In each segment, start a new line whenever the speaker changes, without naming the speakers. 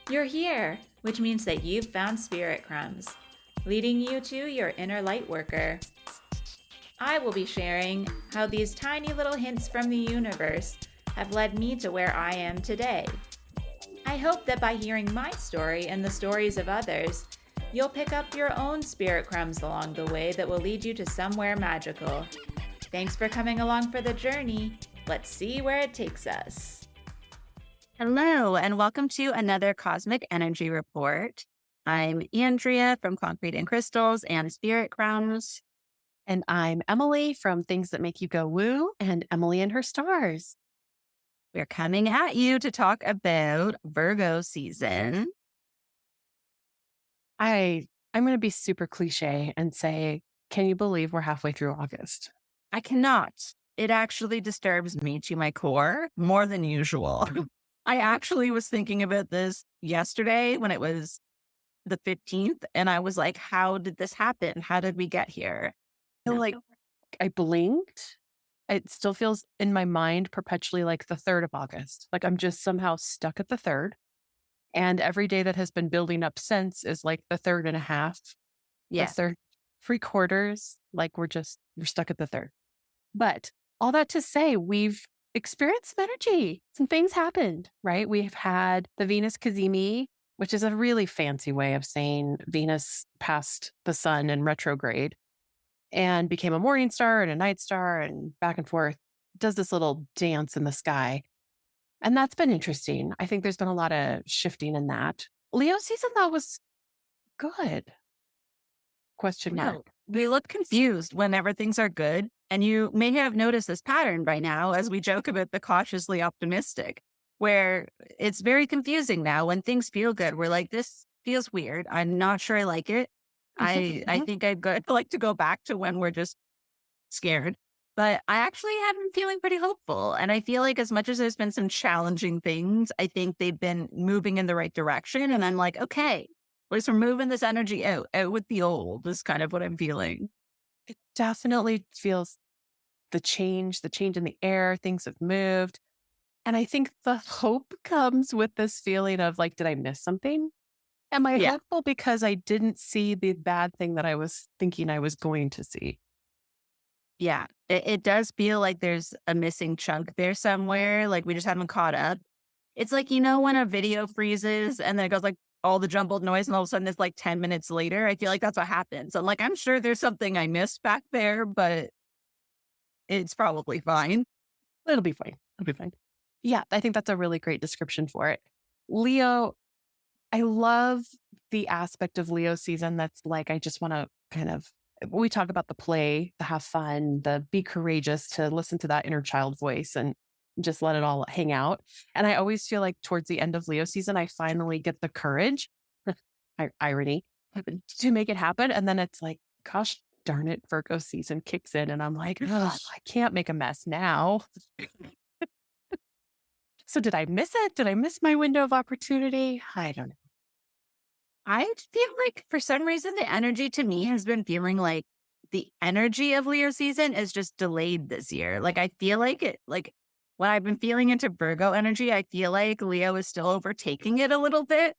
You're here, which means that you've found Spirit Crumbs, leading you to your inner light worker. I will be sharing how these tiny little hints from the universe have led me to where I am today. I hope that by hearing my story and the stories of others, you'll pick up your own spirit crumbs along the way that will lead you to somewhere magical. Thanks for coming along for the journey. Let's see where it takes us. Hello, and welcome to another Cosmic Energy Report. I'm Andrea from Concrete and Crystals and Spirit Crumbs.
And I'm Emily from Things That Make You Go Woo and Emily and Her Stars.
We're coming at you to talk about Virgo season.
I'm going to be super cliche and say, can you believe we're halfway through August?
I cannot. It actually disturbs me to my core more than usual. I actually was thinking about this yesterday when it was the 15th, and I was like, how did this happen? How did we get here?
I feel like I blinked. It still feels in my mind perpetually like the 3rd of August. Like I'm just somehow stuck at the 3rd. And every day that has been building up since is like the 3rd and a half, the
Yeah.
3rd, 3/4. Like we're stuck at the 3rd. But all that to say, we've experienced some energy. Some things happened, right? We've had the Venus Cazimi, which is a really fancy way of saying Venus passed the sun in retrograde and became a morning star and a night star and back and forth. Does this little dance in the sky. And that's been interesting. I think there's been a lot of shifting in that. Leo season, though, was good. Question mark.
No, we look confused whenever things are good. And you may have noticed this pattern by now as we joke about the cautiously optimistic, where it's very confusing now. When things feel good, we're like, this feels weird. I'm not sure I like it. I think I'd like to go back to when we're just scared. But I actually have been feeling pretty hopeful. And I feel like as much as there's been some challenging things, I think they've been moving in the right direction. And I'm like, okay, at least we're moving this energy out with the old is kind of what I'm feeling.
It definitely feels the change in the air. Things have moved. And I think the hope comes with this feeling of like, did I miss something? Am I
Yeah.
hopeful because I didn't see the bad thing that I was thinking I was going to see?
Yeah. It does feel like there's a missing chunk there somewhere. Like we just haven't caught up. It's like, when a video freezes and then it goes like all the jumbled noise and all of a sudden it's like 10 minutes later. I feel like that's what happens. I'm like, I'm sure there's something I missed back there, but it's probably fine.
It'll be fine. It'll be fine. Yeah, I think that's a really great description for it. Leo, I love the aspect of Leo season that's like, I just want to kind of, we talk about the play, the have fun, the be courageous, to listen to that inner child voice and just let it all hang out. And I always feel like towards the end of Leo season, I finally get the courage, irony, to make it happen. And then it's like, gosh darn it, Virgo season kicks in. And I'm like, ugh, I can't make a mess now. So did I miss it? Did I miss my window of opportunity? I don't know.
I feel like for some reason the energy to me has been feeling like the energy of Leo season is just delayed this year. Like I feel like it like when I've been feeling into Virgo energy, I feel like Leo is still overtaking it a little bit.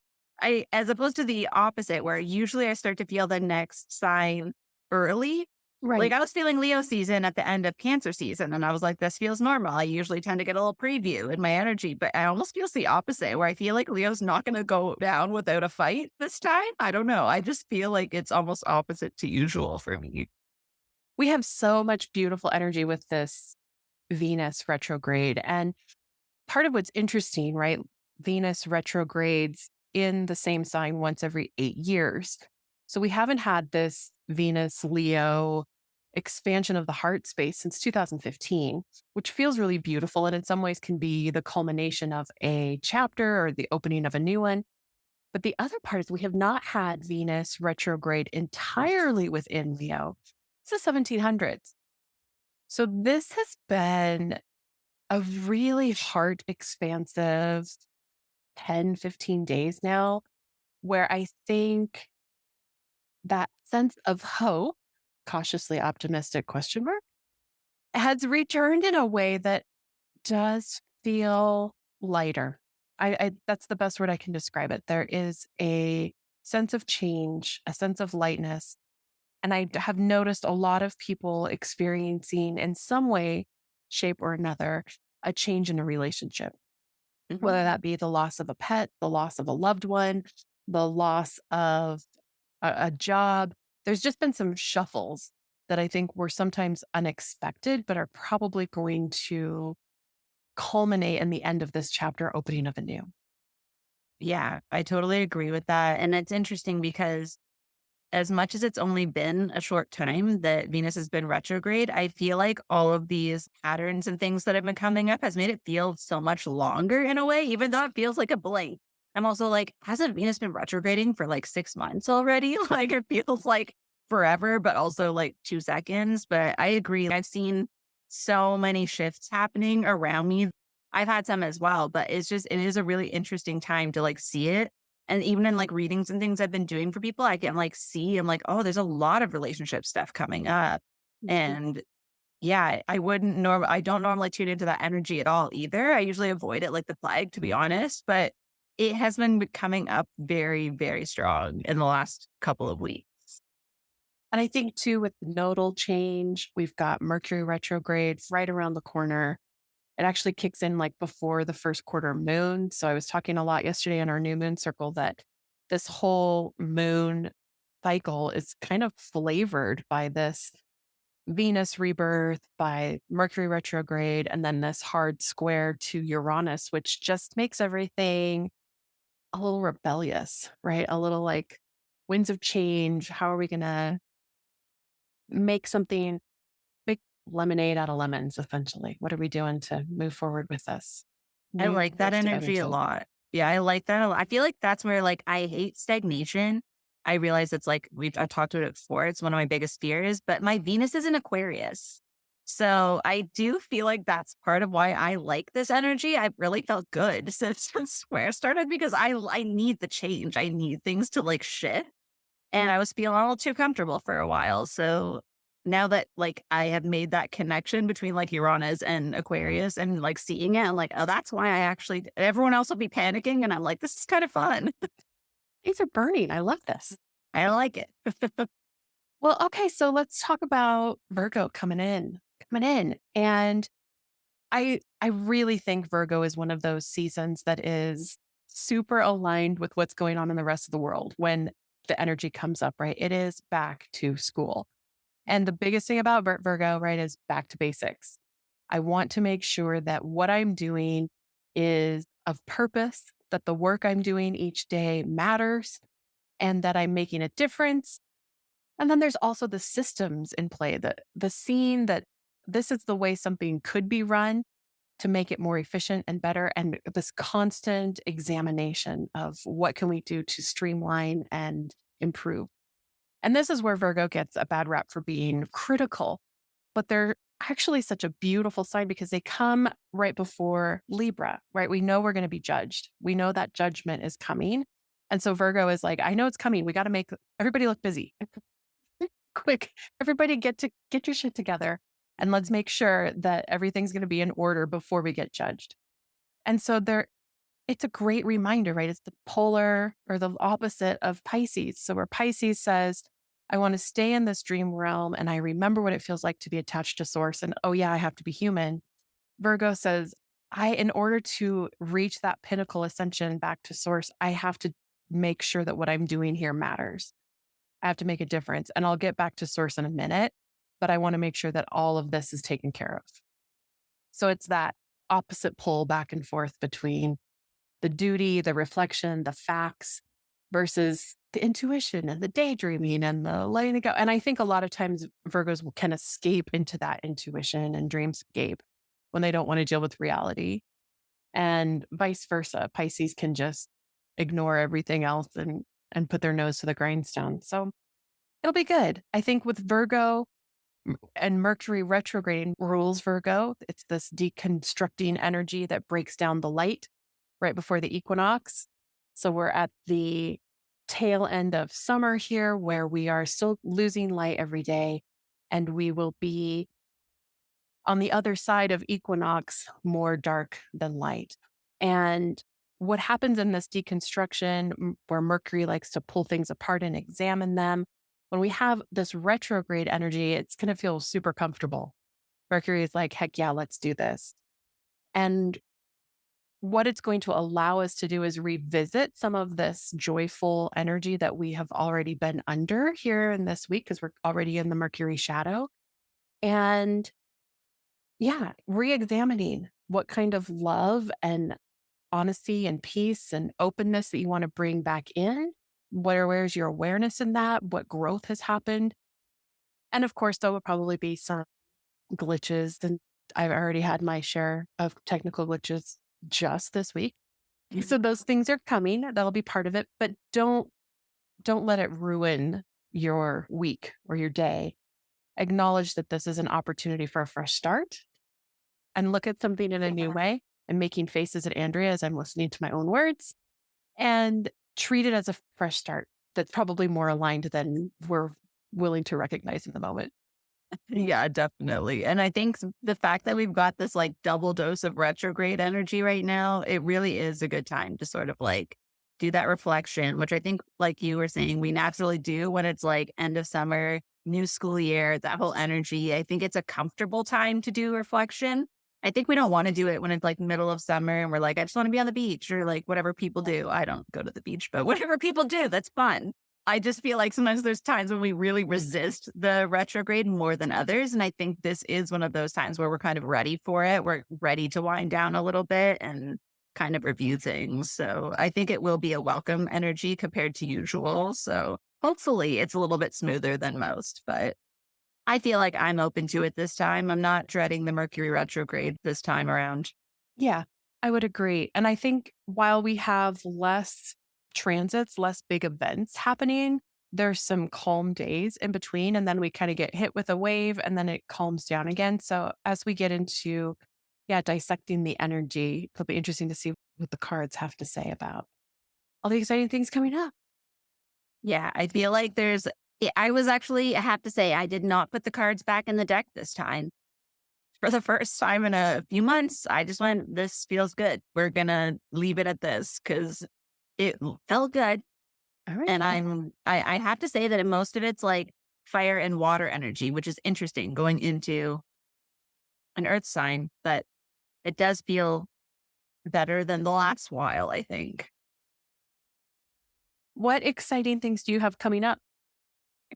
As opposed to the opposite, where usually I start to feel the next sign early. Like
Right.
I was feeling Leo season at the end of Cancer season, and I was like, this feels normal. I usually tend to get a little preview in my energy, but I almost feels the opposite, where I feel like Leo's not going to go down without a fight this time. I don't know. I just feel like it's almost opposite to usual for me.
We have so much beautiful energy with this Venus retrograde. And part of what's interesting, right? Venus retrogrades in the same sign once every 8 years. So we haven't had this Venus Leo expansion of the heart space since 2015, which feels really beautiful. And in some ways can be the culmination of a chapter or the opening of a new one. But the other part is we have not had Venus retrograde entirely within Leo since the 1700s. So this has been a really heart expansive 10, 15 days now, where I think that sense of hope, cautiously optimistic question mark, has returned in a way that does feel lighter. I that's the best word I can describe it. There is a sense of change, a sense of lightness. And have noticed a lot of people experiencing in some way, shape, or another, a change in a relationship,
Mhm.
whether that be the loss of a pet, the loss of a loved one, the loss of a job. There's just been some shuffles that I think were sometimes unexpected, but are probably going to culminate in the end of this chapter, opening of a new.
Yeah, I totally agree with that. And it's interesting because as much as it's only been a short time that Venus has been retrograde, I feel like all of these patterns and things that have been coming up has made it feel so much longer in a way, even though it feels like a blink. I'm also like, hasn't Venus been retrograding for like 6 months already? Like it feels like forever, but also like 2 seconds. But I agree. I've seen so many shifts happening around me. I've had some as well, but it is a really interesting time to like see it and even in like readings and things I've been doing for people, I can like see, I'm like, oh, there's a lot of relationship stuff coming up.
Mhm.
And yeah, I don't normally tune into that energy at all either. I usually avoid it like the plague, to be honest, but it has been coming up very, very strong in the last couple of weeks.
And I think too, with the nodal change, we've got Mercury retrograde right around the corner. It actually kicks in like before the first quarter moon. So I was talking a lot yesterday in our new moon circle that this whole moon cycle is kind of flavored by this Venus rebirth, by Mercury retrograde, and then this hard square to Uranus, which just makes everything a little rebellious, right? A little like winds of change. How are we going to make something, make lemonade out of lemons, essentially? What are we doing to move forward with this?
I
New
like that
burst of
energy a
energy.
lot. Yeah, I like that a lot. I feel like that's where like I hate stagnation. I realize it's like I've talked about it before. It's one of my biggest fears, but my Venus is in Aquarius. So I do feel like that's part of why I like this energy. I've really felt good since Square started because I need the change. I need things to like shift. And I was feeling a little too comfortable for a while. So now that like I have made that connection between like Uranus and Aquarius and like seeing it, I'm like, oh, that's why I actually, everyone else will be panicking. And I'm like, this is kind of fun.
These are burning. I love this.
I like it.
Well, okay, so let's talk about Virgo coming in. And I really think Virgo is one of those seasons that is super aligned with what's going on in the rest of the world when the energy comes up, right? It is back to school. And the biggest thing about Virgo, right, is back to basics. I want to make sure that what I'm doing is of purpose, that the work I'm doing each day matters, and that I'm making a difference. And then there's also the systems in play, the seeing that this is the way something could be run to make it more efficient and better, and this constant examination of what can we do to streamline and improve. And this is where Virgo gets a bad rap for being critical, but they're actually such a beautiful sign because they come right before Libra, right? We know we're going to be judged. We know that judgment is coming. And so Virgo is like, I know it's coming. We got to make everybody look busy. Quick, everybody get your shit together and let's make sure that everything's going to be in order before we get judged. And so there it's a great reminder, right? It's the polar or the opposite of Pisces. So where Pisces says, I want to stay in this dream realm and I remember what it feels like to be attached to source and oh yeah, I have to be human. Virgo says, in order to reach that pinnacle ascension back to source, I have to make sure that what I'm doing here matters. I have to make a difference. And I'll get back to source in a minute, but I want to make sure that all of this is taken care of. So it's that opposite pull back and forth between the duty, the reflection, the facts versus the intuition and the daydreaming and the letting it go. And I think a lot of times Virgos can escape into that intuition and dreamscape when they don't want to deal with reality. And vice versa. Pisces can just ignore everything else and put their nose to the grindstone. So it'll be good. I think with Virgo and Mercury retrograding rules Virgo, it's this deconstructing energy that breaks down the light right before the equinox. So we're at the tail end of summer here where we are still losing light every day. And we will be on the other side of equinox, more dark than light. And what happens in this deconstruction where Mercury likes to pull things apart and examine them, when we have this retrograde energy, it's going to feel super comfortable. Mercury is like, heck yeah, let's do this. And what it's going to allow us to do is revisit some of this joyful energy that we have already been under here in this week because we're already in the Mercury shadow. And yeah, re examining what kind of love and honesty and peace and openness that you want to bring back in. Where's your awareness in that? What growth has happened? And of course, there will probably be some glitches. And I've already had my share of technical glitches just this week. So those things are coming. That'll be part of it. But don't let it ruin your week or your day. Acknowledge that this is an opportunity for a fresh start and look at something in a new way. And making faces at Andrea as I'm listening to my own words and treat it as a fresh start that's probably more aligned than we're willing to recognize in the moment.
Yeah, definitely. And I think the fact that we've got this like double dose of retrograde energy right now, it really is a good time to sort of like do that reflection, which I think, like you were saying, we naturally do when it's like end of summer, new school year, that whole energy. I think it's a comfortable time to do reflection. I think we don't want to do it when it's like middle of summer and we're like, I just want to be on the beach or like whatever people do. I don't go to the beach, but whatever people do, that's fun. I just feel like sometimes there's times when we really resist the retrograde more than others. And I think this is one of those times where we're kind of ready for it. We're ready to wind down a little bit and kind of review things. So I think it will be a welcome energy compared to usual. So hopefully it's a little bit smoother than most, but I feel like I'm open to it this time. I'm not dreading the Mercury retrograde this time around.
Yeah, I would agree. And I think while we have less transits, less big events happening, there's some calm days in between. And then we kind of get hit with a wave and then it calms down again. So as we get into, yeah, dissecting the energy, it'll be interesting to see what the cards have to say about all the exciting things coming up.
Yeah, I feel like I was actually, I have to say, I did not put the cards back in the deck this time. For the first time in a few months, I just went, this feels good. We're going to leave it at this because felt good.
All right.
And I have to say that most of it's like fire and water energy, which is interesting going into an earth sign, but it does feel better than the last while, I think.
What exciting things do you have coming up?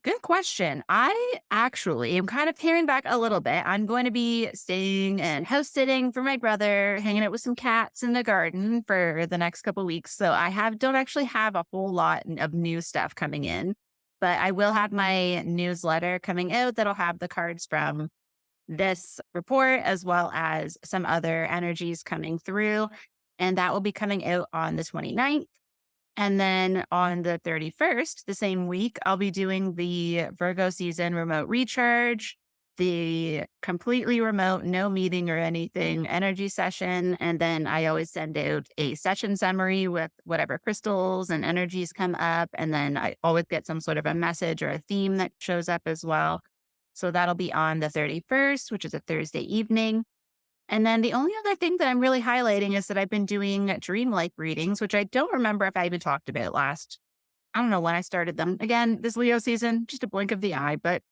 Good question. I actually am kind of paring back a little bit. I'm going to be staying and house sitting for my brother, hanging out with some cats in the garden for the next couple weeks. So don't actually have a whole lot of new stuff coming in, but I will have my newsletter coming out that'll have the cards from this report as well as some other energies coming through. And that will be coming out on the 29th. And then on the 31st, the same week, I'll be doing the Virgo season remote recharge, the completely remote, no meeting or anything energy session. And then I always send out a session summary with whatever crystals and energies come up. And then I always get some sort of a message or a theme that shows up as well. So that'll be on the 31st, which is a Thursday evening. And then the only other thing that I'm really highlighting is that I've been doing dream life readings, which I don't remember if I even talked about last. I don't know when I started them. Again, this Leo season, just a blink of the eye, but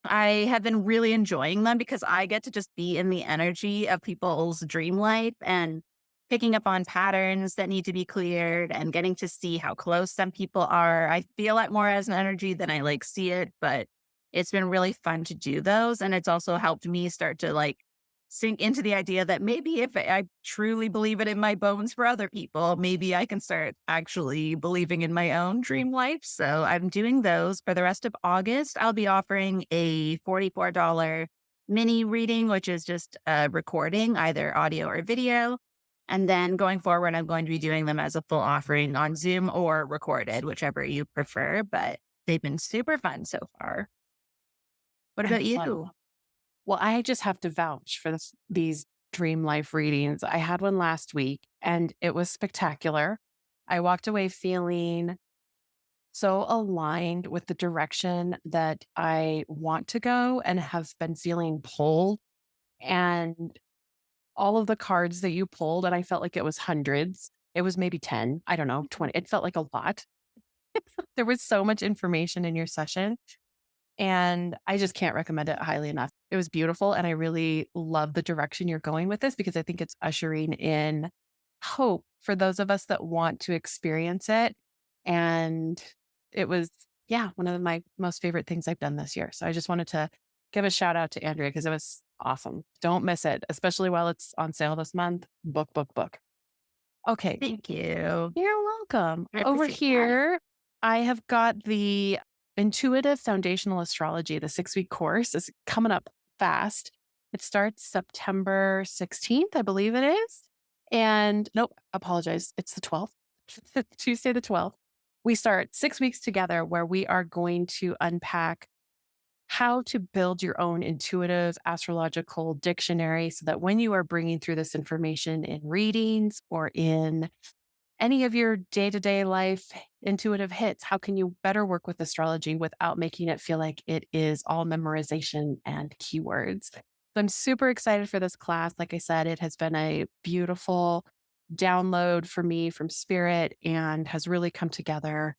I have been really enjoying them because I get to just be in the energy of people's dream life and picking up on patterns that need to be cleared and getting to see how close some people are. I feel it more as an energy than I like see it, but it's been really fun to do those. And it's also helped me start to like sink into the idea that maybe if I truly believe it in my bones for other people, maybe I can start actually believing in my own dream life. So I'm doing those for the rest of August. I'll be offering a $44 mini reading, which is just a recording, either audio or video. And then going forward, I'm going to be doing them as a full offering on Zoom or recorded, whichever you prefer. But they've been super fun so far. What about
Excellent.
you?
Well, I just have to vouch for these dream life readings. I had one last week and it was spectacular. I walked away feeling so aligned with the direction that I want to go and have been feeling pulled. And all of the cards that you pulled, and I felt like it was hundreds, It was maybe 10, I don't know, 20. It felt like a lot. There was so much information in your session, and I just can't recommend it highly enough. It was beautiful, and I really love the direction you're going with this because I think it's ushering in hope for those of us that want to experience it. And it was, yeah, one of my most favorite things I've done this year. So I just wanted to give a shout out to Andrea because it was awesome. Don't miss it, especially while it's on sale this month. Book, book, book. Okay.
Thank you.
You're welcome.
I
Over
appreciate that.
here, I have got the Intuitive Foundational Astrology, the 6-week course is coming up fast. It starts September 16th, I believe it is. And nope, apologize. It's the 12th, Tuesday, the 12th. We start 6 weeks together where we are going to unpack how to build your own intuitive astrological dictionary so that when you are bringing through this information in readings or in any of your day to day life intuitive hits, how can you better work with astrology without making it feel like it is all memorization and keywords? So I'm super excited for this class. Like I said, it has been a beautiful download for me from spirit and has really come together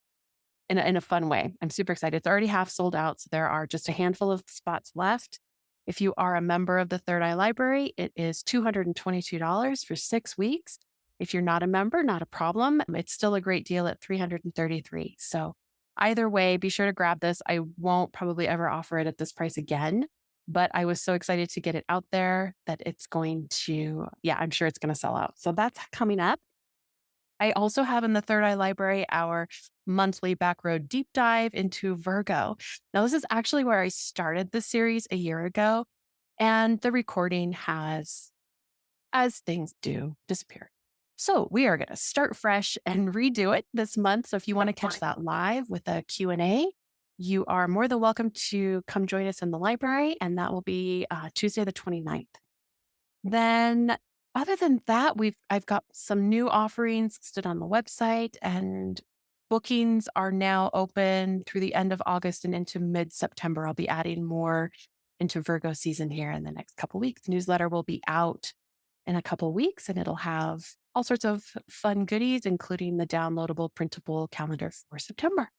in a fun way. I'm super excited. It's already half sold out. So there are just a handful of spots left. If you are a member of the Third Eye Library, it is $222 for 6 weeks. If you're not a member, not a problem. It's still a great deal at $333. So either way, be sure to grab this. I won't probably ever offer it at this price again, but I was so excited to get it out there that it's going to, yeah, I'm sure it's going to sell out. So that's coming up. I also have in the Third Eye Library our monthly backroad deep dive into Virgo. Now, this is actually where I started the series a year ago, and the recording has, as things do, disappeared. So we are going to start fresh and redo it this month. So if you want to catch that live with a Q&A, you are more than welcome to come join us in the library, and that will be Tuesday the 29th. Then other than that, I've got some new offerings listed on the website, and bookings are now open through the end of August and into mid-September. I'll be adding more into Virgo season here in the next couple weeks. Newsletter will be out in a couple weeks, and it'll have all sorts of fun goodies, including the downloadable printable calendar for September.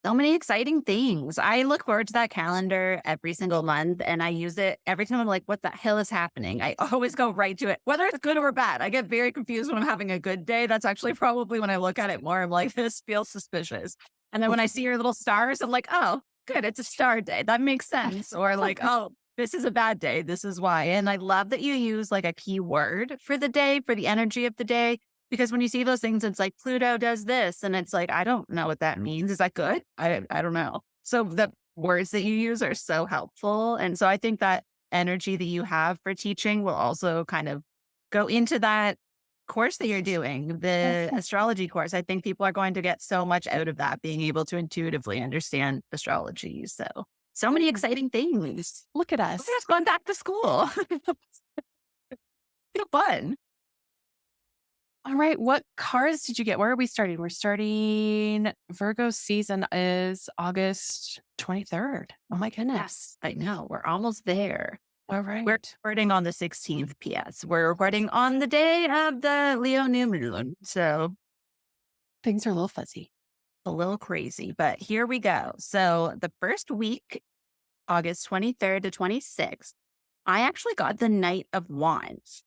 So many exciting things. I look forward to that calendar every single month and I use it every time I'm like, what the hell is happening? I always go right to it, whether it's good or bad. I get very confused when I'm having a good day. That's actually probably when I look at it more. I'm like, this feels suspicious. And then when I see your little stars, I'm like, oh, good. It's a star day. That makes sense. Or like, oh, this is a bad day. This is why. And I love that you use like a key word for the day, for the energy of the day. Because when you see those things, it's like Pluto does this. And it's like, I don't know what that means. Is that good? I don't know. So the words that you use are so helpful. And so I think that energy that you have for teaching will also kind of go into that course that you're doing, the astrology course. I think people are going to get so much out of that, being able to intuitively understand astrology. So many exciting things.
Look at us.
We're just going back to school. So fun.
All right. What cards did you get? Where are we starting? We're starting Virgo season is August 23rd. Oh my goodness.
Yes, I know. We're almost there.
All right.
We're recording on the 16th PS. We're recording on the day of the Leo new moon. So
things are a little fuzzy.
A little crazy, but here we go. So the first week, August 23rd to 26th, I actually got the Knight of Wands.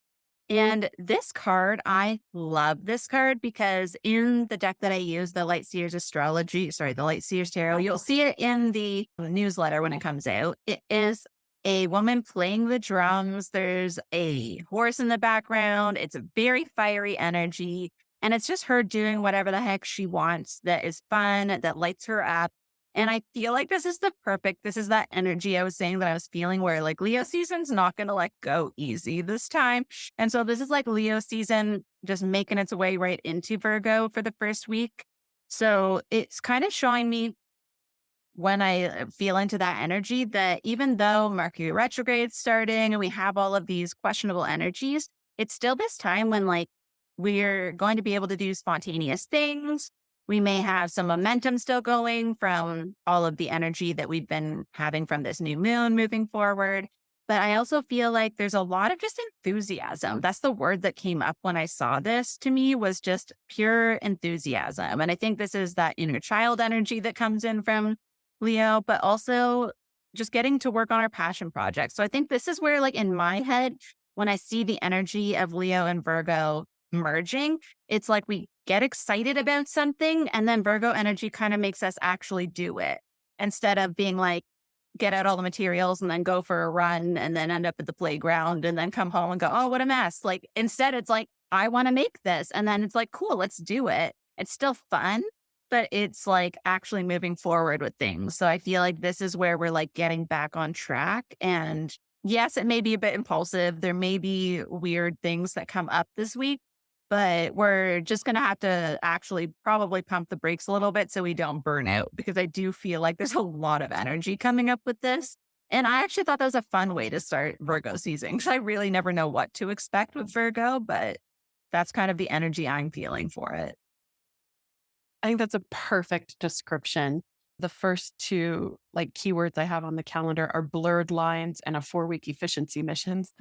And this card, I love this card because in the deck that I use, the Light Seers Tarot, you'll see it in the newsletter when it comes out. It is a woman playing the drums. There's a horse in the background. It's a very fiery energy. And it's just her doing whatever the heck she wants that is fun, that lights her up. And I feel like this is that energy I was saying that I was feeling where like Leo season's not going to let go easy this time. And so this is like Leo season just making its way right into Virgo for the first week. So it's kind of showing me when I feel into that energy that even though Mercury retrograde's starting and we have all of these questionable energies, it's still this time when like we're going to be able to do spontaneous things. We may have some momentum still going from all of the energy that we've been having from this new moon moving forward. But I also feel like there's a lot of just enthusiasm. That's the word that came up when I saw this to me, was just pure enthusiasm. And I think this is that inner child energy that comes in from Leo, but also just getting to work on our passion projects. So I think this is where, like, in my head, when I see the energy of Leo and Virgo merging, it's like we get excited about something and then Virgo energy kind of makes us actually do it instead of being like, get out all the materials and then go for a run and then end up at the playground and then come home and go, oh, what a mess. Like, instead, it's like, I want to make this. And then it's like, cool, let's do it. It's still fun, but it's like actually moving forward with things. So I feel like this is where we're like getting back on track. And yes, it may be a bit impulsive. There may be weird things that come up this week, but we're just going to have to actually probably pump the brakes a little bit so we don't burn out, because I do feel like there's a lot of energy coming up with this. And I actually thought that was a fun way to start Virgo season, because I really never know what to expect with Virgo, but that's kind of the energy I'm feeling for it.
I think that's a perfect description. The first two like keywords I have on the calendar are blurred lines and a 4-week efficiency missions.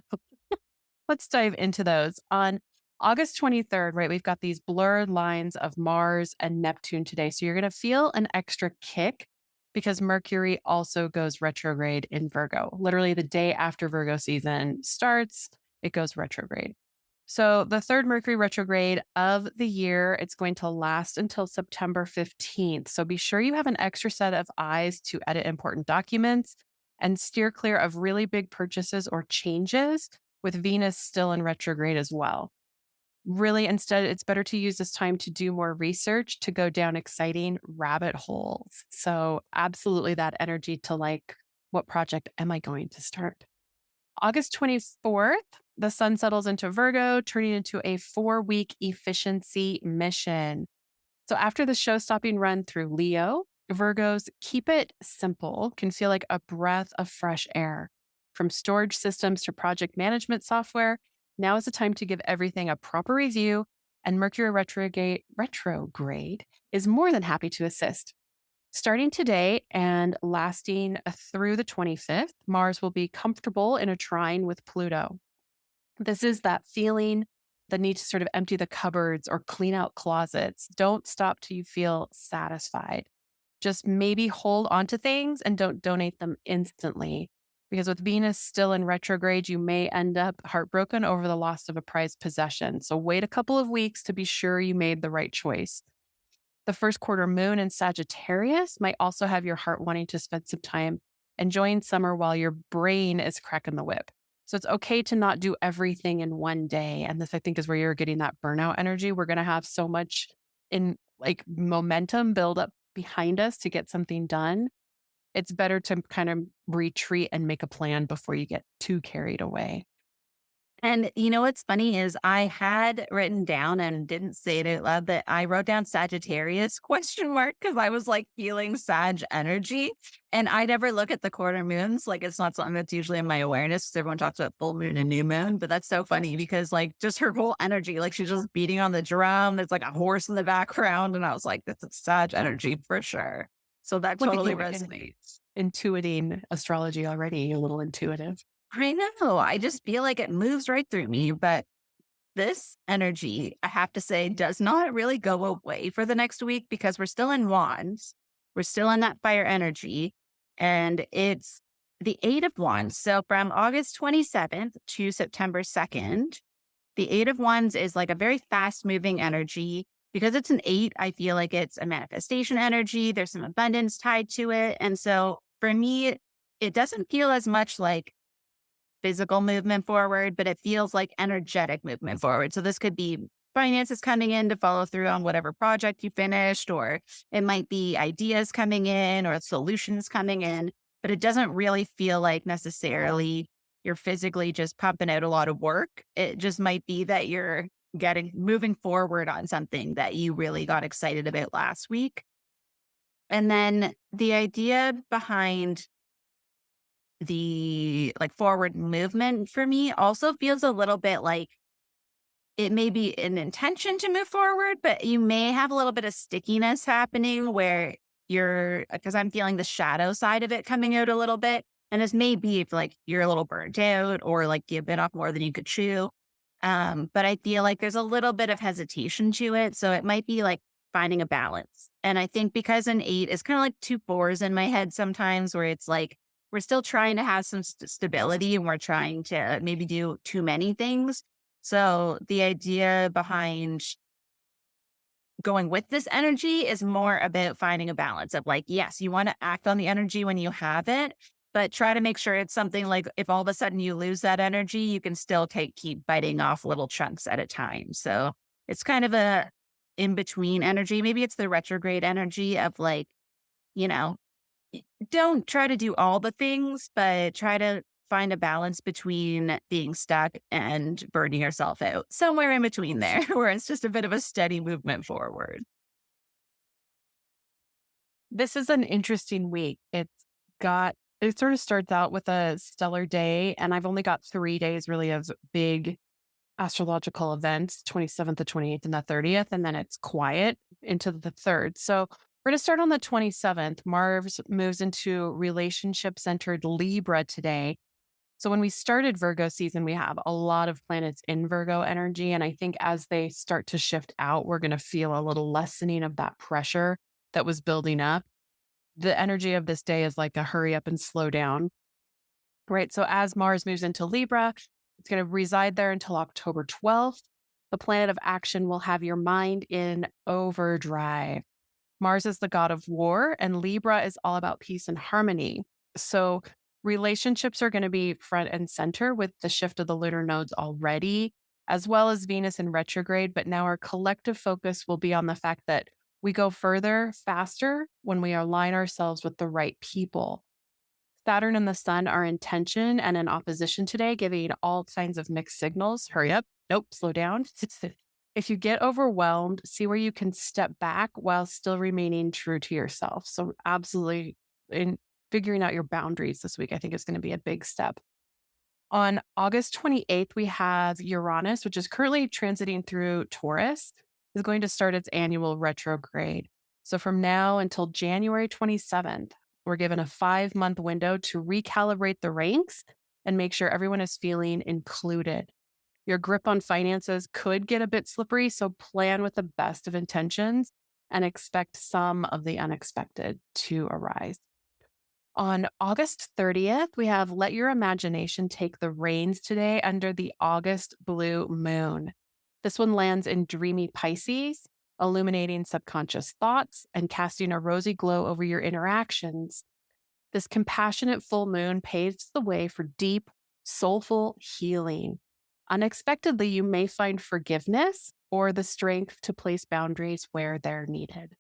Let's dive into those. On August 23rd, right, we've got these blurred lines of Mars and Neptune today. So you're going to feel an extra kick because Mercury also goes retrograde in Virgo. Literally the day after Virgo season starts, it goes retrograde. So the third Mercury retrograde of the year, it's going to last until September 15th. So be sure you have an extra set of eyes to edit important documents and steer clear of really big purchases or changes with Venus still in retrograde as well. Really, instead, it's better to use this time to do more research, to go down exciting rabbit holes. So absolutely that energy to like, what project am I going to start? August 24th, the sun settles into Virgo, turning into a 4-week efficiency mission. So after the show-stopping run through Leo, Virgos keep it simple can feel like a breath of fresh air. From storage systems to project management software, now is the time to give everything a proper review, and Mercury retrograde is more than happy to assist. Starting today and lasting through the 25th, Mars will be comfortable in a trine with Pluto. This is that feeling, the need to sort of empty the cupboards or clean out closets. Don't stop till you feel satisfied. Just maybe hold on to things and don't donate them instantly. Because with Venus still in retrograde, you may end up heartbroken over the loss of a prized possession. So wait a couple of weeks to be sure you made the right choice. The first quarter moon in Sagittarius might also have your heart wanting to spend some time enjoying summer while your brain is cracking the whip. So it's okay to not do everything in one day. And this, I think, is where you're getting that burnout energy. We're going to have so much in like momentum build up behind us to get something done. It's better to kind of retreat and make a plan before you get too carried away.
And you know what's funny is I had written down and didn't say it out loud that I wrote down Sagittarius question mark, because I was like feeling Sag energy. And I never look at the quarter moons. Like, it's not something that's usually in my awareness, 'cause everyone talks about full moon and new moon. But that's so funny because like just her whole energy, like she's just beating on the drum. There's like a horse in the background. And I was like, this is Sag energy for sure. So that
Look at
totally
you
resonates.
intuiting astrology already. You're a little intuitive.
I know. I just feel like it moves right through me. But this energy, I have to say, does not really go away for the next week, because we're still in Wands. We're still in that fire energy. And it's the Eight of Wands. So from August 27th to September 2nd, the Eight of Wands is like a very fast moving energy. Because it's an eight, I feel like it's a manifestation energy. There's some abundance tied to it. And so for me, it doesn't feel as much like physical movement forward, but it feels like energetic movement forward. So this could be finances coming in to follow through on whatever project you finished, or it might be ideas coming in or solutions coming in, but it doesn't really feel like necessarily you're physically just pumping out a lot of work. It just might be that you're moving forward on something that you really got excited about last week. And then the idea behind the like forward movement for me also feels a little bit like it may be an intention to move forward, but you may have a little bit of stickiness happening where because I'm feeling the shadow side of it coming out a little bit, And this may be if like you're a little burnt out or like you bit off more than you could chew. But I feel like there's a little bit of hesitation to it. So it might be like finding a balance. And I think because an eight is kind of like two fours in my head sometimes, where it's like we're still trying to have some stability and we're trying to maybe do too many things. So the idea behind going with this energy is more about finding a balance of like, yes, you want to act on the energy when you have it, but try to make sure it's something like if all of a sudden you lose that energy, you can still keep biting off little chunks at a time. So it's kind of a in between energy. Maybe it's the retrograde energy of like, you know, don't try to do all the things, but try to find a balance between being stuck and burning yourself out. Somewhere in between there, where it's just a bit of a steady movement forward.
This is an interesting week. It sort of starts out with a stellar day, and I've only got 3 days really of big astrological events, 27th, the 28th, and the 30th, and then it's quiet into the 3rd. So we're going to start on the 27th. Mars moves into relationship centered Libra today. So when we started Virgo season, we have a lot of planets in Virgo energy. And I think as they start to shift out, we're going to feel a little lessening of that pressure that was building up. The energy of this day is like a hurry up and slow down, right? So as Mars moves into Libra, it's going to reside there until October 12th. The planet of action will have your mind in overdrive. Mars is the god of war, and Libra is all about peace and harmony. So relationships are going to be front and center with the shift of the lunar nodes already, as well as Venus in retrograde. But now our collective focus will be on the fact that we go further, faster when we align ourselves with the right people. Saturn and the sun are in tension and in opposition today, giving all kinds of mixed signals. Hurry up. Nope, slow down. If you get overwhelmed, see where you can step back while still remaining true to yourself. So, absolutely, in figuring out your boundaries this week, I think is going to be a big step. On August 28th, we have Uranus, which is currently transiting through Taurus, is going to start its annual retrograde. So, from now until January 27th, we're given a 5-month window to recalibrate the ranks and make sure everyone is feeling included. Your grip on finances could get a bit slippery, so plan with the best of intentions and expect some of the unexpected to arise. On August 30th, we have Let Your Imagination Take the Reins today under the August blue moon. This one lands in dreamy Pisces, illuminating subconscious thoughts and casting a rosy glow over your interactions. This compassionate full moon paves the way for deep, soulful healing. Unexpectedly, you may find forgiveness or the strength to place boundaries where they're needed.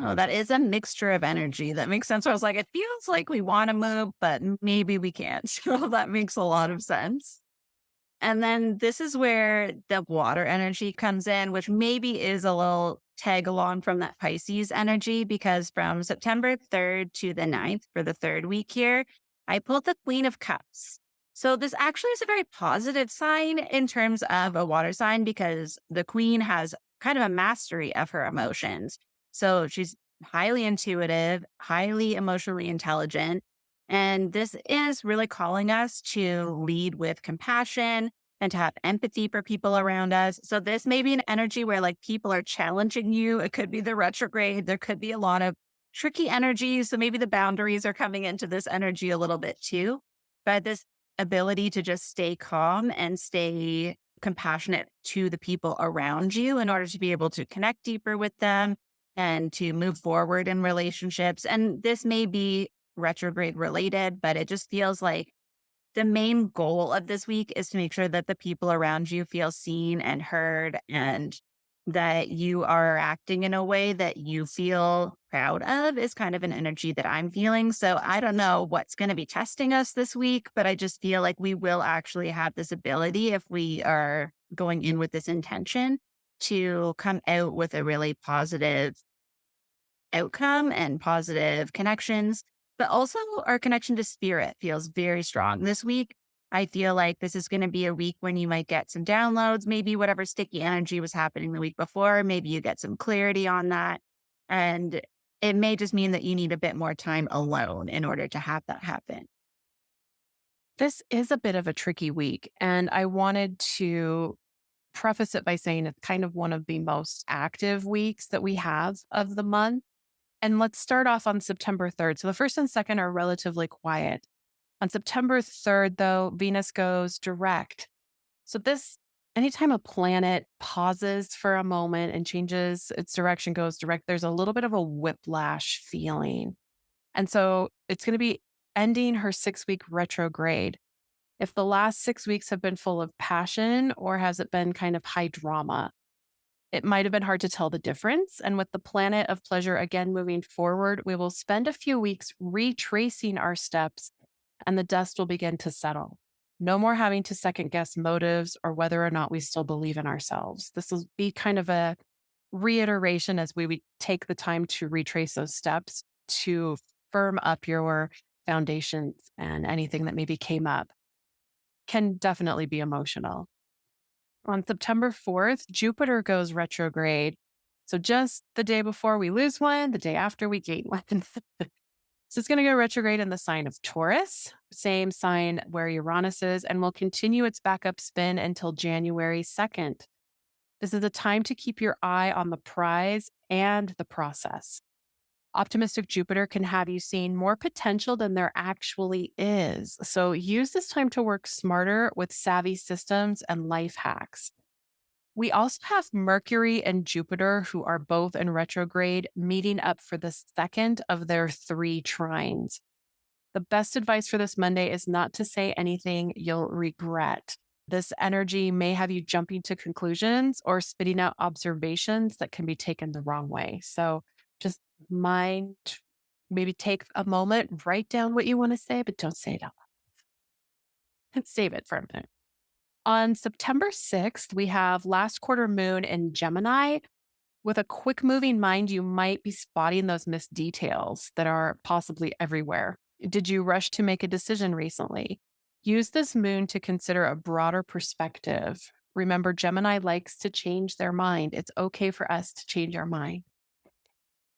Oh, that is a mixture of energy. That makes sense. So I was like, it feels like we want to move, but maybe we can't. So that makes a lot of sense. And then this is where the water energy comes in, which maybe is a little tag along from that Pisces energy, because from September 3rd to the 9th for the 3rd week here, I pulled the Queen of Cups. So this actually is a very positive sign in terms of a water sign, because the Queen has kind of a mastery of her emotions. So she's highly intuitive, highly emotionally intelligent. And this is really calling us to lead with compassion and to have empathy for people around us. So this may be an energy where like people are challenging you. It could be the retrograde. There could be a lot of tricky energies. So maybe the boundaries are coming into this energy a little bit too. But this ability to just stay calm and stay compassionate to the people around you in order to be able to connect deeper with them and to move forward in relationships. And this may be retrograde related, but it just feels like the main goal of this week is to make sure that the people around you feel seen and heard, and that you are acting in a way that you feel proud of is kind of an energy that I'm feeling. So I don't know what's going to be testing us this week, but I just feel like we will actually have this ability, if we are going in with this intention, to come out with a really positive outcome and positive connections. But also our connection to spirit feels very strong this week. I feel like this is going to be a week when you might get some downloads, maybe whatever sticky energy was happening the week before, maybe you get some clarity on that. And it may just mean that you need a bit more time alone in order to have that happen.
This is a bit of a tricky week, and I wanted to preface it by saying it's kind of one of the most active weeks that we have of the month. And let's start off on September 3rd. So the first and second are relatively quiet. On September 3rd, though, Venus goes direct. So this, anytime a planet pauses for a moment and changes its direction, goes direct, there's a little bit of a whiplash feeling. And so it's going to be ending her 6 week retrograde. If the last 6 weeks have been full of passion or has it been kind of high drama? It might have been hard to tell the difference. And with the planet of pleasure again moving forward, we will spend a few weeks retracing our steps and the dust will begin to settle. No more having to second guess motives or whether or not we still believe in ourselves. This will be kind of a reiteration as we take the time to retrace those steps to firm up your foundations, and anything that maybe came up can definitely be emotional. On September 4th, Jupiter goes retrograde. So just the day before we lose one, the day after we gain one. So it's going to go retrograde in the sign of Taurus, same sign where Uranus is, and will continue its backup spin until January 2nd. This is a time to keep your eye on the prize and the process. Optimistic Jupiter can have you seeing more potential than there actually is. So use this time to work smarter with savvy systems and life hacks. We also have Mercury and Jupiter, who are both in retrograde, meeting up for the second of their 3 trines. The best advice for this Monday is not to say anything you'll regret. This energy may have you jumping to conclusions or spitting out observations that can be taken the wrong way. So just mind, maybe take a moment, write down what you want to say, but don't say it out loud. Save it for a minute. On September 6th, we have last quarter moon in Gemini. With a quick moving mind, you might be spotting those missed details that are possibly everywhere. Did you rush to make a decision recently? Use this moon to consider a broader perspective. Remember, Gemini likes to change their mind. It's okay for us to change our mind.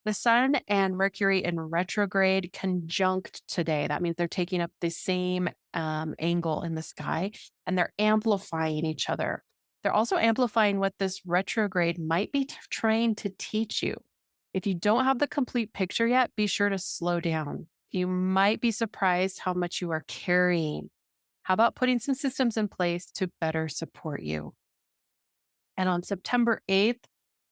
The Sun and Mercury in retrograde conjunct today. That means they're taking up the same angle in the sky and they're amplifying each other. They're also amplifying what this retrograde might be trying to teach you. If you don't have the complete picture yet, be sure to slow down. You might be surprised how much you are carrying. How about putting some systems in place to better support you? And on September 8th,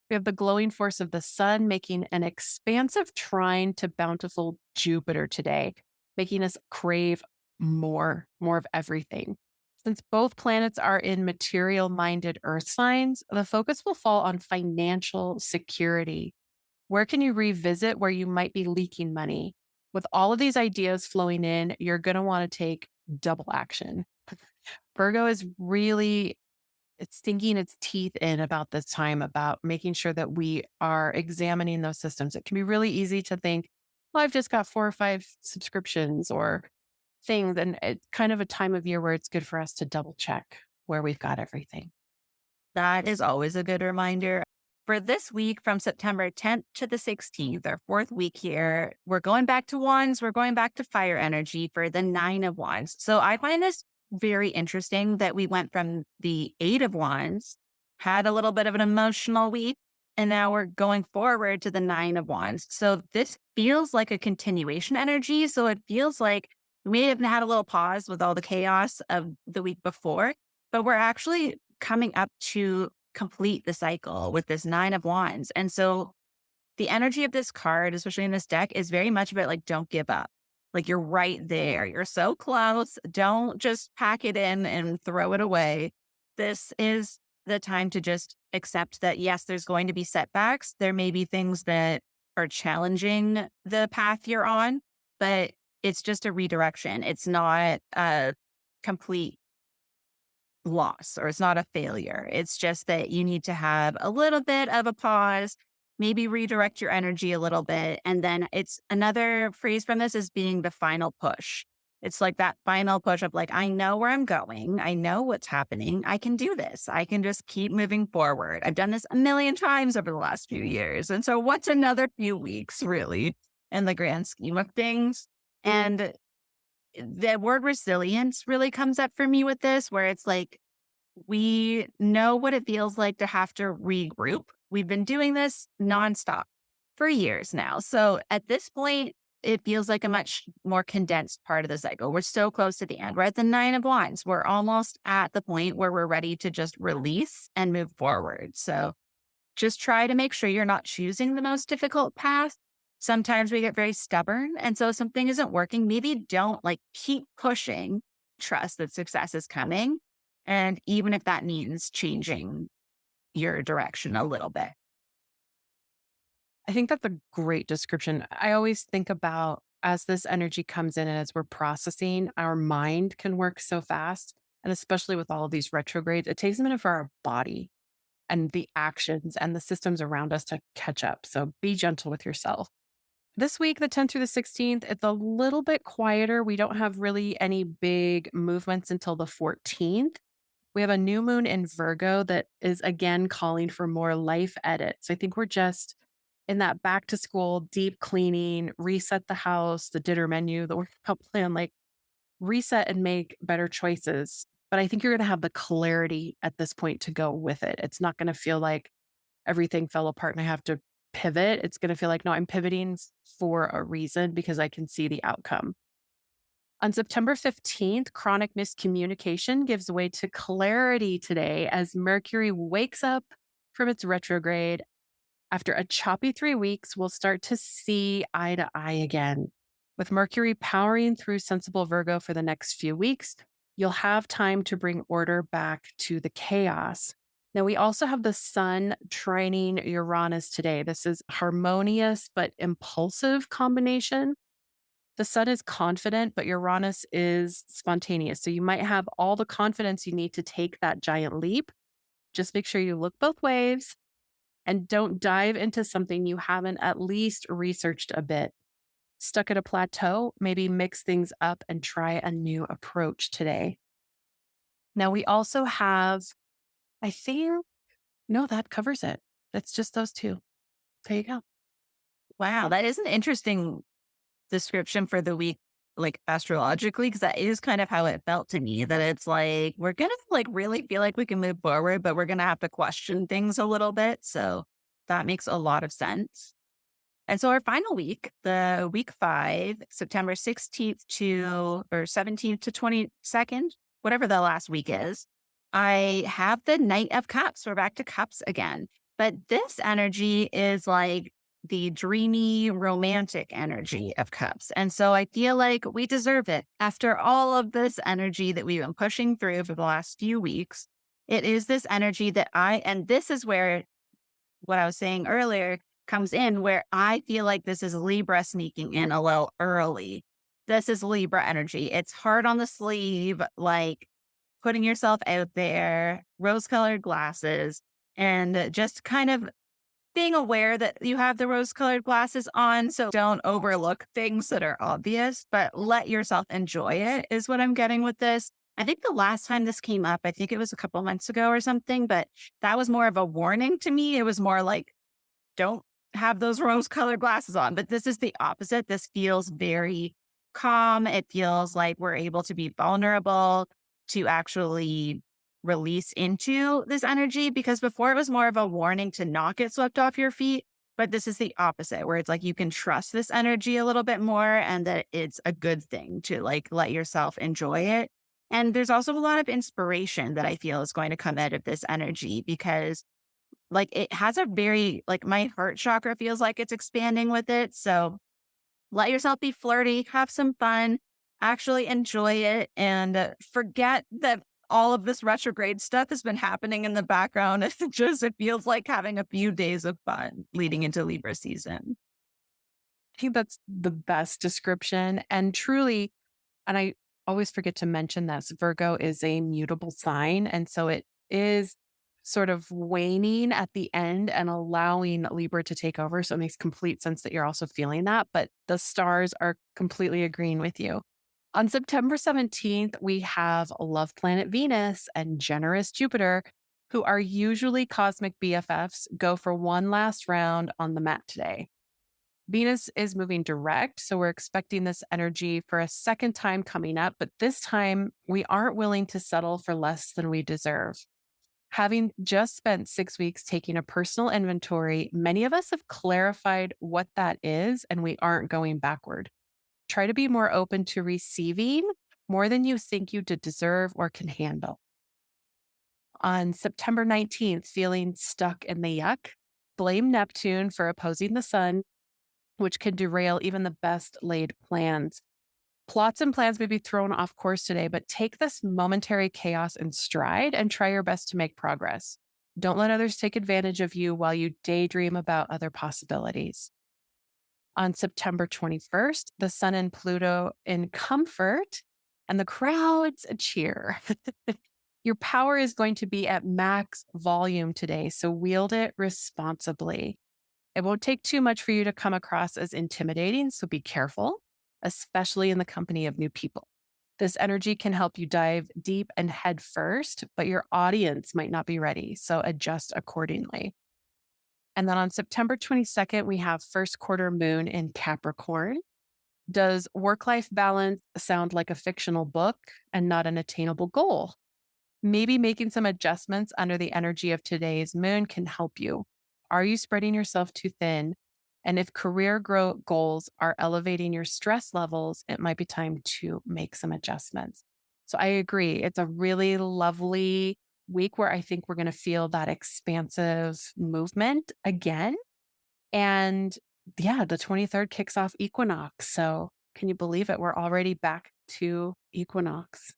we have the glowing force of the sun making an expansive trine to bountiful Jupiter today, making us crave more of everything. Since both planets are in material minded earth signs, the focus will fall on financial security. Where can you revisit where you might be leaking money? With all of these ideas flowing in, you're going to want to take double action. Virgo is really, it's sinking its teeth in about this time about making sure that we are examining those systems. It can be really easy to think, well, I've just got 4 or 5 subscriptions or things. And it's kind of a time of year where it's good for us to double check where we've got everything.
That is always a good reminder. For this week from September 10th to the 16th, our 4th week here, we're going back to wands. We're going back to fire energy for the 9 of wands. So I find this very interesting that we went from the 8 of wands, had a little bit of an emotional week, and now we're going forward to the 9 of wands. So this feels like a continuation energy. So it feels like we may have had a little pause with all the chaos of the week before, but we're actually coming up to complete the cycle with this 9 of wands. And so the energy of this card, especially in this deck, is very much about like, don't give up. Like you're right there. You're so close. Don't just pack it in and throw it away. This is the time to just accept that, yes, there's going to be setbacks. There may be things that are challenging the path you're on, but it's just a redirection. It's not a complete loss or it's not a failure. It's just that you need to have a little bit of a pause, maybe redirect your energy a little bit. And then it's another phrase from this is being the final push. It's like that final push of like, I know where I'm going. I know what's happening. I can do this. I can just keep moving forward. I've done this a million times over the last few years. And so what's another few weeks really in the grand scheme of things? And the word resilience really comes up for me with this, where it's like, we know what it feels like to have to regroup. We've been doing this nonstop for years now. So at this point, it feels like a much more condensed part of the cycle. We're so close to the end. We're at the 9 of Wands. We're almost at the point where we're ready to just release and move forward. So just try to make sure you're not choosing the most difficult path. Sometimes we get very stubborn. And so if something isn't working, maybe don't like keep pushing, trust that success is coming. And even if that means changing your direction a little bit.
I think that's a great description. I always think about as this energy comes in and as we're processing, our mind can work so fast. And especially with all of these retrogrades, it takes a minute for our body and the actions and the systems around us to catch up. So be gentle with yourself. This week, the 10th through the 16th, it's a little bit quieter. We don't have really any big movements until the 14th. We have a new moon in Virgo that is again calling for more life edits. I think we're just in that back to school, deep cleaning, reset the house, the dinner menu, the workout plan, like reset and make better choices. But I think you're going to have the clarity at this point to go with it. It's not going to feel like everything fell apart and I have to pivot. It's going to feel like, no, I'm pivoting for a reason because I can see the outcome. On September 15th, chronic miscommunication gives way to clarity today as Mercury wakes up from its retrograde. After a choppy 3 weeks, we'll start to see eye to eye again. With Mercury powering through sensible Virgo for the next few weeks, you'll have time to bring order back to the chaos. Now, we also have the Sun trining Uranus today. This is harmonious but impulsive combination. The Sun is confident, but Uranus is spontaneous. So you might have all the confidence you need to take that giant leap. Just make sure you look both ways and don't dive into something you haven't at least researched a bit. Stuck at a plateau, maybe mix things up and try a new approach today. Now, we also have, I think, no, that covers it. It's just those two. There you go.
Wow, that is an interesting description for the week, like astrologically, because that is kind of how it felt to me. That it's like we're gonna like really feel like we can move forward, but we're gonna have to question things a little bit. So that makes a lot of sense. And so our final week, the week 5, September 16th to or 17th to 22nd, whatever the last week is, I have the Knight of Cups. We're back to cups again. But this energy is like the dreamy, romantic energy of cups. And so I feel like we deserve it. After all of this energy that we've been pushing through for the last few weeks, it is this energy that and this is where what I was saying earlier comes in, where I feel like this is Libra sneaking in a little early. This is Libra energy. It's hard on the sleeve, like putting yourself out there, rose colored glasses, and just kind of being aware that you have the rose colored glasses on. So don't overlook things that are obvious, but let yourself enjoy it, is what I'm getting with this. I think the last time this came up, I think it was a couple months ago or something, but that was more of a warning to me. It was more like, don't have those rose colored glasses on. But this is the opposite. This feels very calm. It feels like we're able to be vulnerable, to actually release into this energy, because before it was more of a warning to not get swept off your feet. But this is the opposite, where it's like you can trust this energy a little bit more and that it's a good thing to like let yourself enjoy it. And there's also a lot of inspiration that I feel is going to come out of this energy, because like it has a very, like my heart chakra feels like it's expanding with it. So let yourself be flirty, have some fun, actually enjoy it, and forget that all of this retrograde stuff has been happening in the background. It feels like having a few days of fun leading into Libra season.
I think that's the best description. And truly, and I always forget to mention this, Virgo is a mutable sign. And so it is sort of waning at the end and allowing Libra to take over. So it makes complete sense that you're also feeling that. But the stars are completely agreeing with you. On September 17th, we have love planet Venus and generous Jupiter, who are usually cosmic BFFs, go for one last round on the mat today. Venus is moving direct, so we're expecting this energy for a second time coming up, but this time we aren't willing to settle for less than we deserve. Having just spent 6 weeks taking a personal inventory, many of us have clarified what that is, and we aren't going backward. Try to be more open to receiving more than you think you deserve or can handle. On September 19th, feeling stuck in the yuck, blame Neptune for opposing the sun, which can derail even the best laid plans. Plots and plans may be thrown off course today, but take this momentary chaos in stride and try your best to make progress. Don't let others take advantage of you while you daydream about other possibilities. On September 21st, the Sun and Pluto in comfort and the crowds cheer. Your power is going to be at max volume today, so wield it responsibly. It won't take too much for you to come across as intimidating, so be careful, especially in the company of new people. This energy can help you dive deep and head first, but your audience might not be ready, so adjust accordingly. And then on September 22nd, we have first quarter moon in Capricorn. Does work life balance sound like a fictional book and not an attainable goal? Maybe making some adjustments under the energy of today's moon can help you. Are you spreading yourself too thin? And if goals are elevating your stress levels, it might be time to make some adjustments. So I agree. It's a really lovely week where I think we're going to feel that expansive movement again. And yeah, the 23rd kicks off equinox. So can you believe it? We're already back to equinox.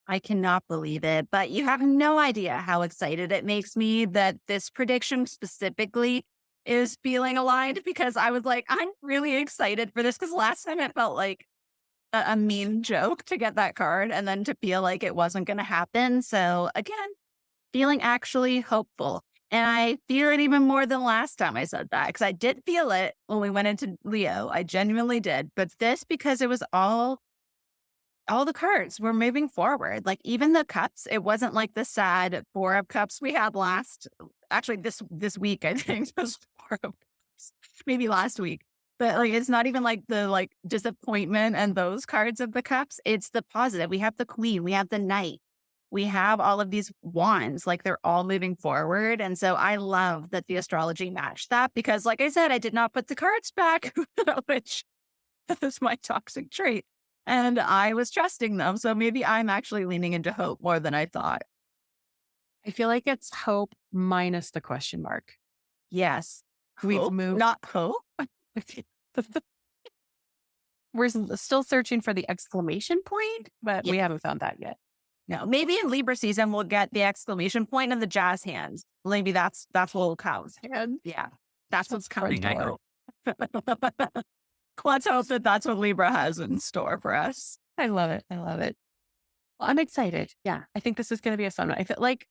I cannot believe it, but you have no idea how excited it makes me that this prediction specifically is feeling aligned because I was like, I'm really excited for this because last time it felt like a mean joke to get that card and then to feel like it wasn't going to happen. So again, feeling actually hopeful. And I feel it even more than last time I said that because I did feel it when we went into Leo. I genuinely did. But this, because it was all the cards were moving forward. Like even the cups, it wasn't like the sad four of cups we had actually this week, I think was four of cups, maybe last week. But like it's not even like the like disappointment and those cards of the cups. It's the positive. We have the queen, we have the knight, we have all of these wands, like they're all moving forward. And so I love that the astrology matched that because like I said, I did not put the cards back, which is my toxic trait. And I was trusting them. So maybe I'm actually leaning into hope more than I thought.
I feel like it's hope minus the question mark.
Yes.
We've
Hope,
moved.
not hope.
We're still searching for the exclamation point, but we haven't found that yet.
No, maybe in Libra season, we'll get the exclamation point and the jazz hands. Maybe that's what will count.
And
Yeah. That's what's
front
coming. I
door.
hope. Let's hope that that's what Libra has in store for us.
I love it. I love it. Well, I'm excited. Yeah. I think this is going to be a fun one. I feel like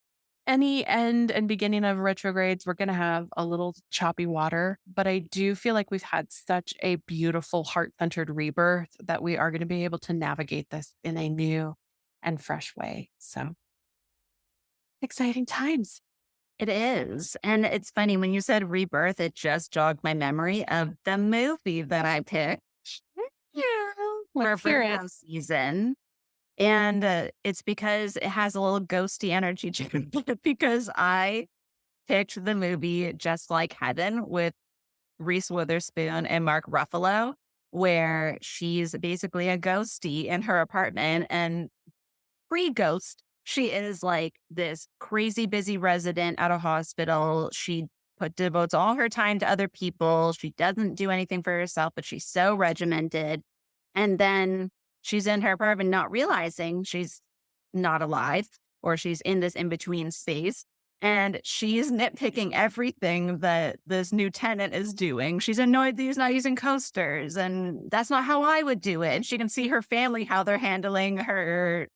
any end and beginning of retrogrades, we're going to have a little choppy water, but I do feel like we've had such a beautiful heart-centered rebirth that we are going to be able to navigate this in a new and fresh way. So exciting times.
It is. And it's funny when you said rebirth, it just jogged my memory of the movie that I picked
Yeah.
for
Let's hear it.
Virgo season. And it's because it has a little ghosty energy to it because I picked the movie Just Like Heaven with Reese Witherspoon and Mark Ruffalo, where she's basically a ghosty in her apartment. And pre-ghost, she is like this crazy busy resident at a hospital. She devotes all her time to other people. She doesn't do anything for herself, but she's so regimented. And then she's in her apartment not realizing she's not alive or she's in this in-between space. And she's nitpicking everything that this new tenant is doing. She's annoyed that he's not using coasters. And that's not how I would do it. And she can see her family, how they're handling her,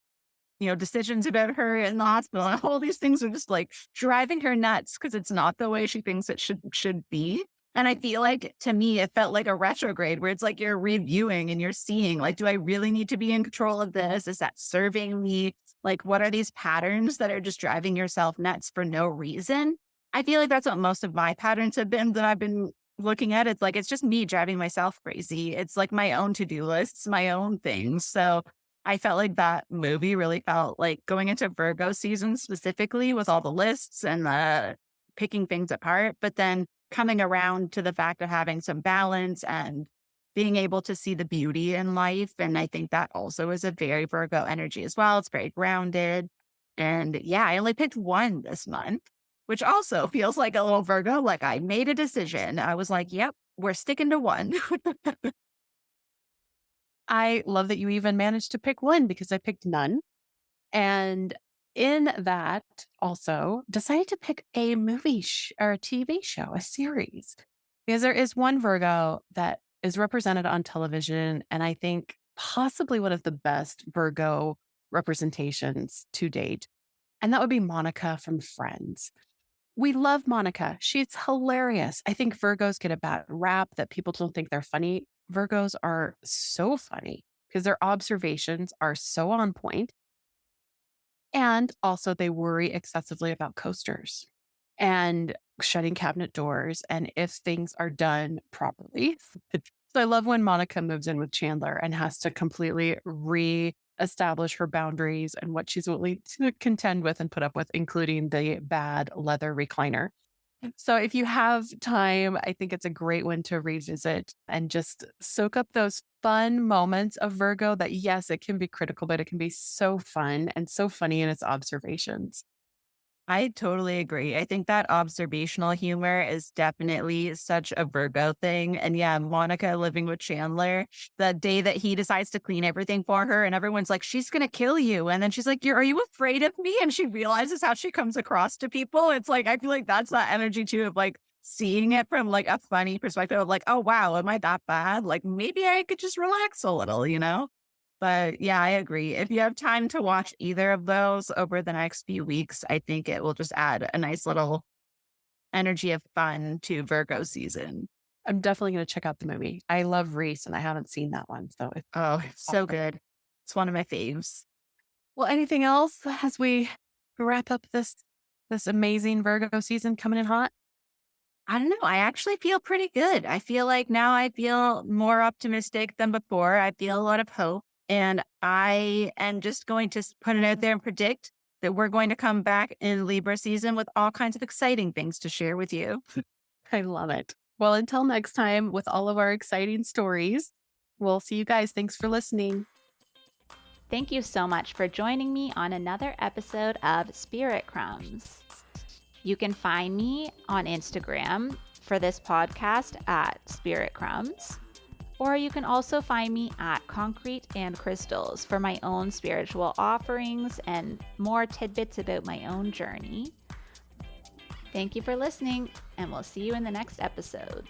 decisions about her in the hospital. And all these things are just like driving her nuts because it's not the way she thinks it should be. And I feel like to me, it felt like a retrograde where it's like you're reviewing and you're seeing, like, do I really need to be in control of this? Is that serving me? Like, what are these patterns that are just driving yourself nuts for no reason? I feel like that's what most of my patterns have been that I've been looking at. It's like, it's just me driving myself crazy. It's like my own to-do lists, my own things. So I felt like that movie really felt like going into Virgo season specifically with all the lists and picking things apart, but then coming around to the fact of having some balance and being able to see the beauty in life. And I think that also is a very Virgo energy as well. It's very grounded. And yeah, I only picked one this month, which also feels like a little Virgo. Like I made a decision. I was like, yep, we're sticking to one.
I love that you even managed to pick one because I picked none. And in that, also decided to pick a or a TV show, a series, because there is one Virgo that is represented on television. And I think possibly one of the best Virgo representations to date. And that would be Monica from Friends. We love Monica. She's hilarious. I think Virgos get a bad rap that people don't think they're funny. Virgos are so funny because their observations are so on point. And also, they worry excessively about coasters and shutting cabinet doors and if things are done properly. So I love when Monica moves in with Chandler and has to completely re-establish her boundaries and what she's willing to contend with and put up with, including the bad leather recliner. So if you have time, I think it's a great one to revisit and just soak up those fun moments of Virgo that, yes, it can be critical, but it can be so fun and so funny in its observations.
I totally agree. I think that observational humor is definitely such a Virgo thing. And yeah, Monica living with Chandler, the day that he decides to clean everything for her, and everyone's like, she's going to kill you. And then she's like, are you afraid of me? And she realizes how she comes across to people. It's like, I feel like that's that energy too of like seeing it from like a funny perspective of like, oh, wow, am I that bad? Like maybe I could just relax a little, you know? But yeah, I agree. If you have time to watch either of those over the next few weeks, I think it will just add a nice little energy of fun to Virgo season.
I'm definitely going to check out the movie. I love Reese and I haven't seen that one. So it's
Oh, so good. It's one of my faves.
well, anything else as we wrap up this amazing Virgo season coming in hot?
I don't know. I actually feel pretty good. I feel like now I feel more optimistic than before. I feel a lot of hope. And I am just going to put it out there and predict that we're going to come back in Libra season with all kinds of exciting things to share with you.
I love it. Well, until next time with all of our exciting stories, we'll see you guys. Thanks for listening.
Thank you so much for joining me on another episode of Spirit Crumbs. You can find me on Instagram for this podcast at Spirit Crumbs, or you can also find me at Concrete and Crystals for my own spiritual offerings and more tidbits about my own journey. Thank you for listening, and we'll see you in the next episode.